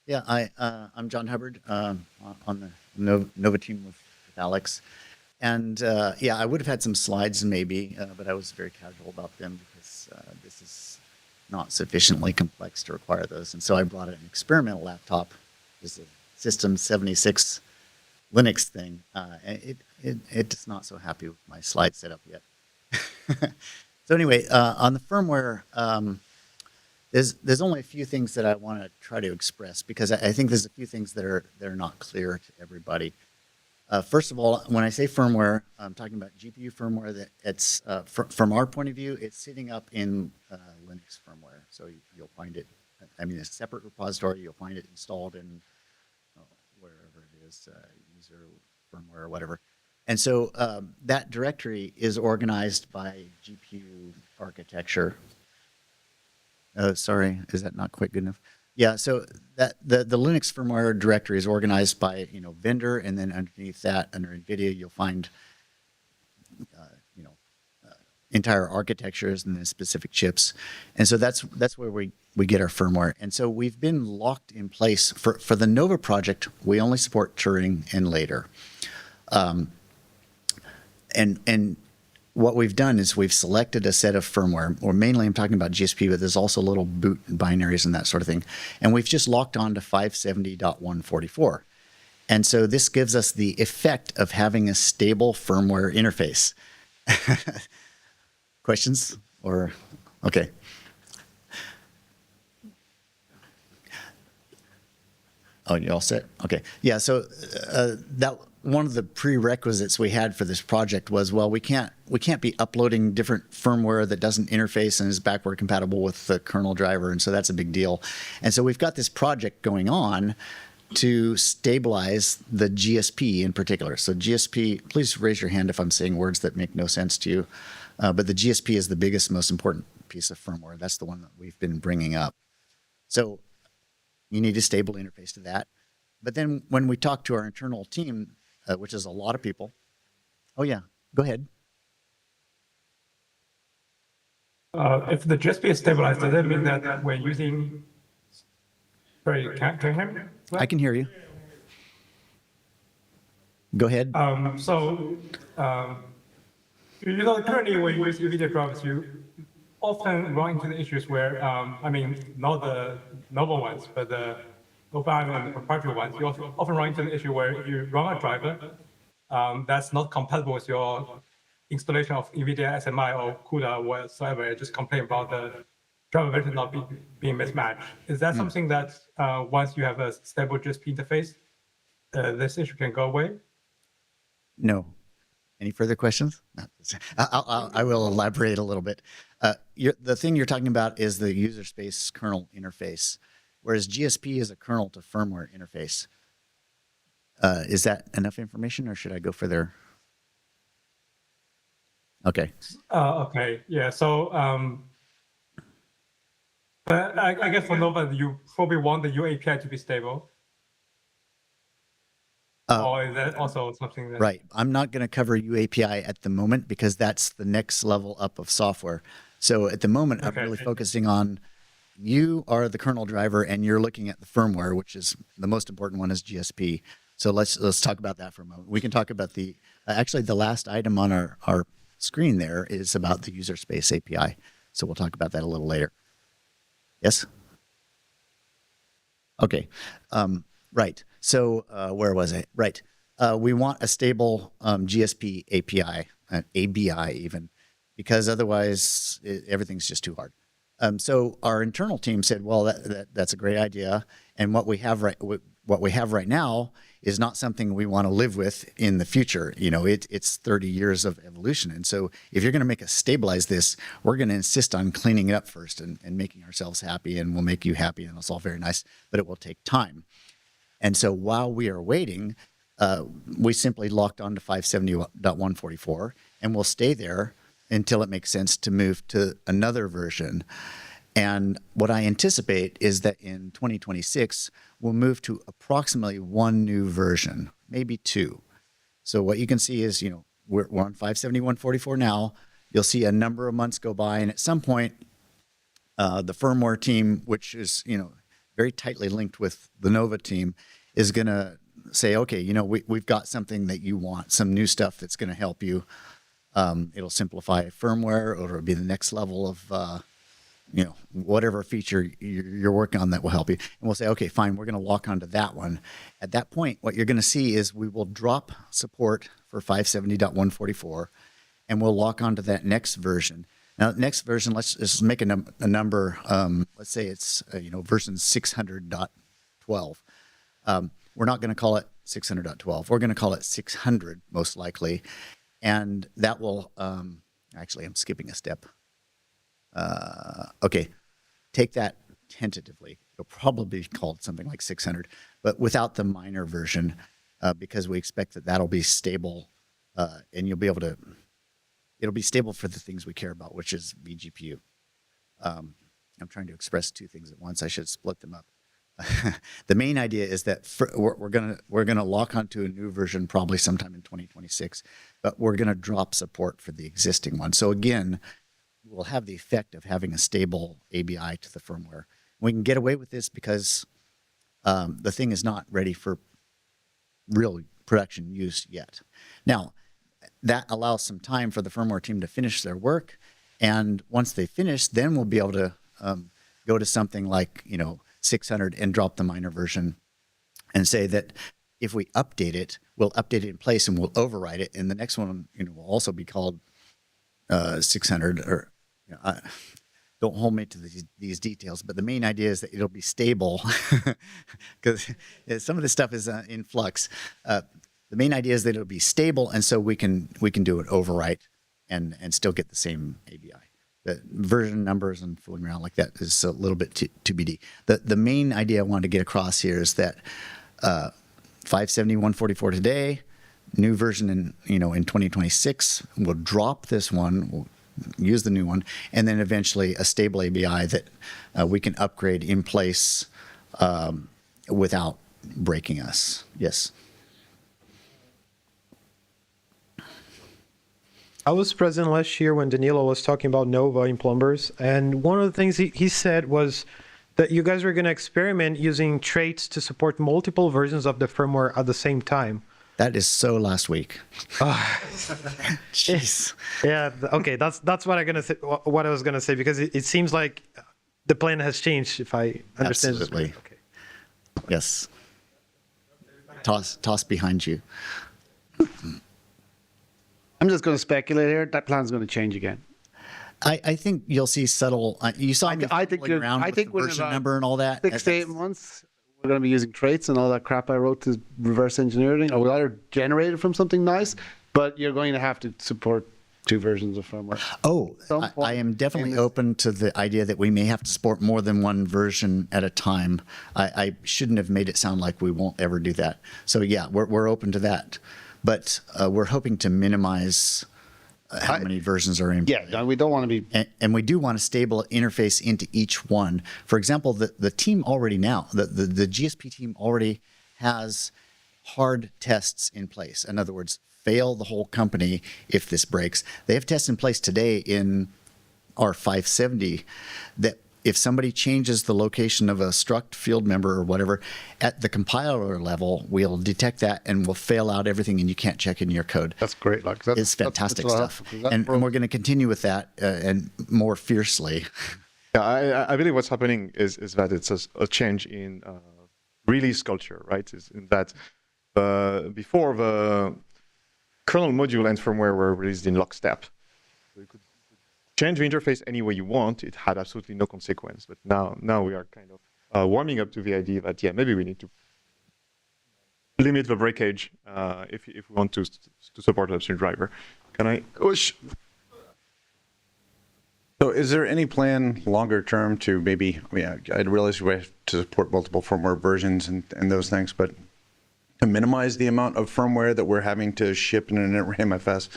Yeah, I'm John Hubbard on the Nova team with Alex. And yeah, I would have had some slides maybe, but I was very casual about them because this is not sufficiently complex to require those. And so I brought an experimental laptop, just a System 76 Linux thing. And it's not so happy with my slide setup yet. So anyway, on the firmware, there's only a few things that I want to try to express because I think there's a few things that are not clear to everybody. First of all, when I say firmware, I'm talking about GPU firmware that it's, from our point of view, it's sitting up in Linux firmware. So you'll find it, I mean, a separate repository, you'll find it installed in wherever it is, user firmware or whatever. And so that directory is organized by GPU architecture. Sorry, is that not quite good enough? Yeah, so that the Linux firmware directory is organized by vendor, and then underneath that, under NVIDIA, you'll find entire architectures and then specific chips, and so that's where we get our firmware. And so we've been locked in place for the Nova project. We only support Turing and later, and what we've done is we've selected a set of firmware, or mainly I'm talking about GSP, but there's also little boot binaries and that sort of thing. And we've just locked on to 570.144. And so this gives us the effect of having a stable firmware interface. Questions? Or, okay. Oh, you all set? Okay. Yeah, so that one of the prerequisites we had for this project was, well, we can't be uploading different firmware that doesn't interface and is backward compatible with the kernel driver, and so that's a big deal. And so we've got this project going on to stabilize the GSP in particular. So GSP, please raise your hand if I'm saying words that make no sense to you, but the GSP is the biggest, most important piece of firmware. That's the one that we've been bringing up. So you need a stable interface to that. But then when we talk to our internal team, which is a lot of people. Oh, yeah. Go ahead. If the GSP is stabilized, does that mean that we're using... Sorry, can you hear me? I can hear you. Go ahead. Currently when you use NVIDIA drivers, you often run into the issues where, I mean, not the novel ones, but the Nova and the proprietary ones, you also often run into the issue where you run a driver that's not compatible with your installation of NVIDIA SMI or CUDA or whatsoever. Just complain about the driver version not being mismatched. Is that something that once you have a stable GSP interface, this issue can go away? No. Any further questions? I will elaborate a little bit. The thing you're talking about is the user space kernel interface, whereas GSP is a kernel to firmware interface. Is that enough information, or should I go further? Okay. Okay. Yeah. So, but I guess for Nova, you probably want the UAPI to be stable. Or is that also something that... Right. I'm not going to cover UAPI at the moment because that's the next level up of software. So at the moment, I'm really focusing on you are the kernel driver and you're looking at the firmware, which is the most important one is GSP. So let's talk about that for a moment. We can talk about the, actually the last item on our screen there is about the user space API. So we'll talk about that a little later. Yes? Okay. Right. So where was I? Right. We want a stable GSP API, ABI even, because otherwise everything's just too hard. So our internal team said, well, that's a great idea. And what we have right now is not something we want to live with in the future. You know, it's 30 years of evolution. And so if you're going to make us stabilize this, we're going to insist on cleaning it up first and making ourselves happy, and we'll make you happy, and it's all very nice, but it will take time. And so while we are waiting, we simply locked on to 570.144, and we'll stay there until it makes sense to move to another version. And what I anticipate is that in 2026, we'll move to approximately one new version, maybe two. So what you can see is, you know, we're on 570.144 now. You'll see a number of months go by, and at some point, the firmware team, which is, you know, very tightly linked with the Nova team, is going to say, okay, we've got something that you want, some new stuff that's going to help you. It'll simplify firmware, or it'll be the next level of, whatever feature you're working on that will help you. And we'll say, okay, fine, we're going to lock onto that one. At that point, what you're going to see is we will drop support for 570.144, and we'll lock onto that next version. Now, next version, let's just make a number. Let's say it's version 600.12. We're not going to call it 600.12. We're going to call it 600 most likely, and that will. Actually, I'm skipping a step. Okay, take that tentatively. It'll probably be called something like 600, but without the minor version, because we expect that that'll be stable, and you'll be able to. It'll be stable for the things we care about, which is vGPU. I'm trying to express two things at once. I should split them up. The main idea is that we're gonna lock onto a new version probably sometime in 2026, but we're gonna drop support for the existing one. So again, we'll have the effect of having a stable ABI to the firmware. We can get away with this because the thing is not ready for real production use yet. Now, that allows some time for the firmware team to finish their work, and once they finish, then we'll be able to go to something like 600 and drop the minor version, and say that if we update it, we'll update it in place and we'll override it, and the next one will also be called 600. Or don't hold me to these details, but the main idea is that it'll be stable because some of this stuff is in flux. The main idea is that it'll be stable, and so we can do an overwrite and still get the same ABI. The version numbers and fooling around like that is a little bit TBD. The main idea I wanted to get across here is that 570.144 today, new version in 2026. We'll drop this one. We'll use the new one, and then eventually a stable ABI that we can upgrade in place without breaking us. Yes. I was present last year when Danilo was talking about Nova in Plumbers, and one of the things he said was that you guys were going to experiment using traits to support multiple versions of the firmware at the same time. That is so last week. Jeez. Yeah. Okay. That's what I'm gonna say. What I was gonna say, because it seems like the plan has changed. If I understand. Absolutely. Okay. Yes. Toss behind you. I'm just going to speculate here. That plan's going to change again. I think you'll see subtle. You saw me I think fooling around with the version number and all that. 6 to 8 months, we're going to be using traits and all that crap I wrote to reverse engineering. Or we'll either generate it from something nice, but you're going to have to support 2 versions of firmware. Oh, I am definitely open to the idea that we may have to support more than one version at a time. I shouldn't have made it sound like we won't ever do that. So yeah, we're open to that. But we're hoping to minimize how many versions are in play. Yeah, we don't want to be... And we do want a stable interface into each one. For example, the team already now, the GSP team already has hard tests in place. In other words, fail the whole company if this breaks. They have tests in place today in our 570 that if somebody changes the location of a struct field member or whatever, at the compiler level, we'll detect that and we'll fail out everything and you can't check in your code. That's great. It's fantastic stuff. And we're going to continue with that and more fiercely. Yeah, I believe what's happening is that it's a change in release culture, right? Is in that before the kernel module and firmware were released in lockstep. So you could change the interface any way you want. It had absolutely no consequence. But now we are kind of warming up to the idea that, yeah, maybe we need to limit the breakage if we want to support upstream driver. Can I? So is there any plan longer term to maybe, I realize we have to support multiple firmware versions and those things, but to minimize the amount of firmware that we're having to ship in an MFS?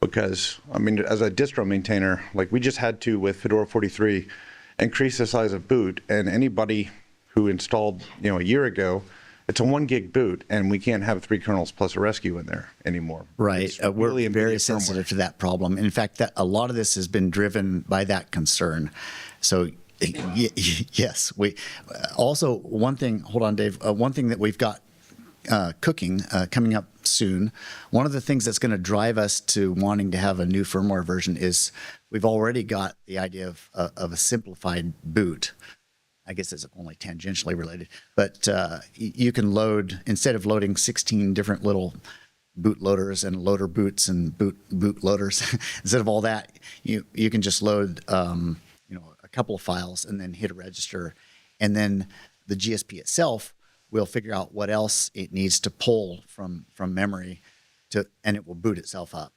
Because, as a distro maintainer, like we just had to, with Fedora 43, increase the size of boot, and anybody who installed, a year ago, it's a 1 gig boot, and we can't have 3 kernels plus a rescue in there anymore. Right. We're very sensitive to that problem. In fact, a lot of this has been driven by that concern. So Yes, we also one thing. Hold on, Dave. One thing that we've got cooking coming up soon. One of the things that's going to drive us to wanting to have a new firmware version is we've already got the idea of a simplified boot. I guess it's only tangentially related, but you can load, instead of loading 16 different little bootloaders and loader boots and boot loaders, instead of all that, you can just load a couple of files and then hit a register, and then the GSP itself will figure out what else it needs to pull from memory and it will boot itself up.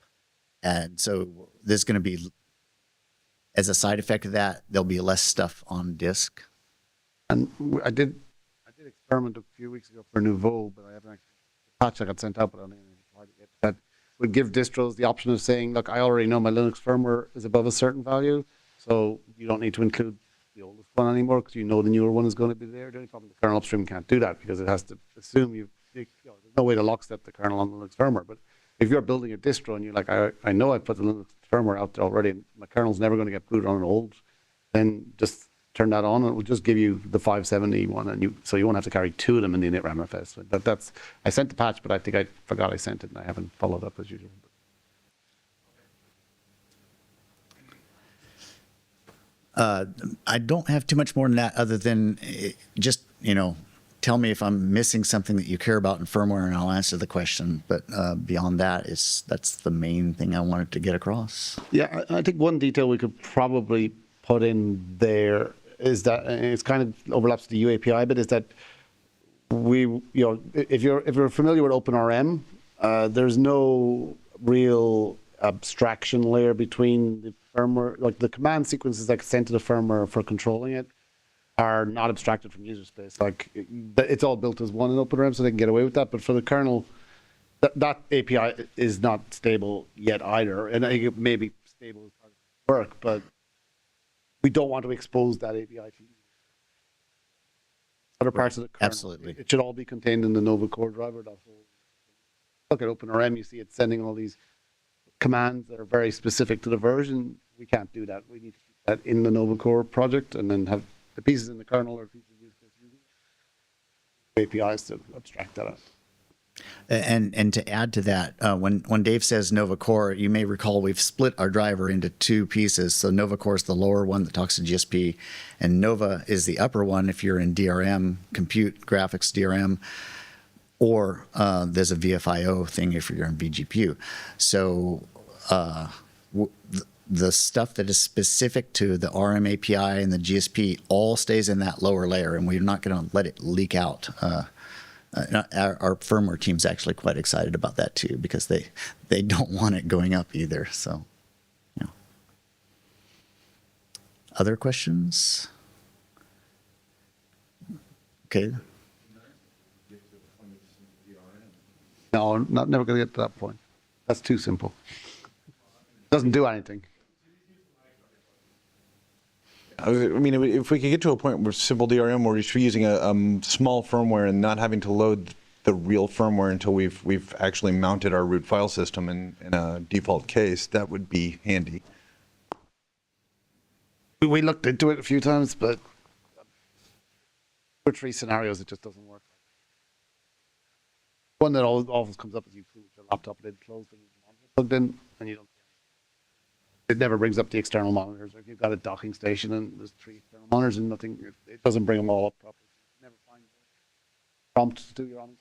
And so there's going to be, as a side effect of that, there'll be less stuff on disk. And I did experiment a few weeks ago for Nouveau, but I haven't actually, the patch I got sent out, but I haven't applied it yet. That would give distros the option of saying, look, I already know my Linux firmware is above a certain value, so you don't need to include the oldest one anymore because you know the newer one is going to be there. The only problem, the kernel upstream can't do that because it has to assume there's no way to lockstep the kernel on the Linux firmware. But if you're building a distro and you're like, I know I put the Linux firmware out there already, and my kernel's never going to get booted on an old, then just turn that on and it will just give you the 570 one, and so you won't have to carry two of them in the init ramfs. So that's I sent the patch, but I think I forgot I sent it and I haven't followed up as usual. I don't have too much more than that, other than just tell me if I'm missing something that you care about in firmware, and I'll answer the question. But beyond that, that's the main thing I wanted to get across. Yeah, I think one detail we could probably put in there is that it's kind of overlaps the UAPI bit, is that if you're familiar with OpenRM, there's no real abstraction layer between the firmware, like the command sequences that sent to the firmware for controlling it are not abstracted from user space. Like it's all built as one in OpenRM, so they can get away with that. But for the kernel, that API is not stable yet either, and I think it may be stable as part of the work, but we don't want to expose that API to other parts of the kernel. Absolutely. It should all be contained in the Nova core driver. Look at OpenRM, you see it sending all these commands that are very specific to the version. We can't do that. We need to keep that in the Nova core project and then have the pieces in the kernel or pieces used APIs to abstract that out. And to add to that, when Dave says Nova Core, you may recall we've split our driver into two pieces. So Nova Core is the lower one that talks to GSP, and Nova is the upper one if you're in DRM, compute graphics DRM, or there's a VFIO thing if you're in vGPU. So the stuff that is specific to the RM API and the GSP all stays in that lower layer, and we're not going to let it leak out. Our firmware team's actually quite excited about that too, because they don't want it going up either. So, other questions? Okay. No, never going to get to that point. That's too simple. Doesn't do anything. I mean, if we could get to a point where simple DRM, where we're using a small firmware and not having to load the real firmware until we've actually mounted our root file system in a default case, that would be handy. We looked into it a few times, but for 3 scenarios, it just doesn't work. One that always comes up is you put your laptop lid closed and the monitor plugged in, and you don't. It never brings up the external monitors. If you've got a docking station and there's 3 external monitors and nothing, it doesn't bring them all up properly. You never find a prompt to do your on.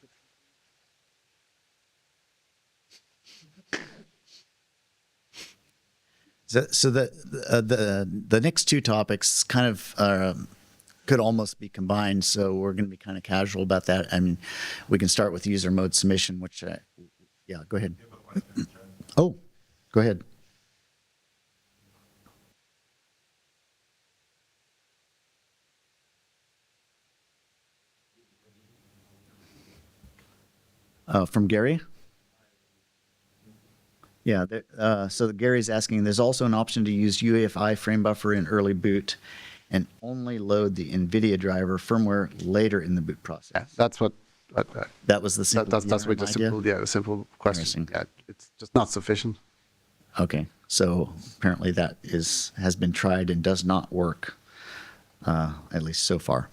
So the next two topics kind of could almost be combined. So we're going to be kind of casual about that. I mean, we can start with user mode submission, which, yeah, go ahead. Oh, go ahead. From Gary? Yeah, so Gary's asking, there's also an option to use UEFI frame buffer in early boot and only load the NVIDIA driver firmware later in the boot process. Yeah, that's what. That was the simple. That's what the simple. Yeah, the simple question. Yeah, it's just not sufficient. Okay, so apparently that has been tried and does not work. at least so far.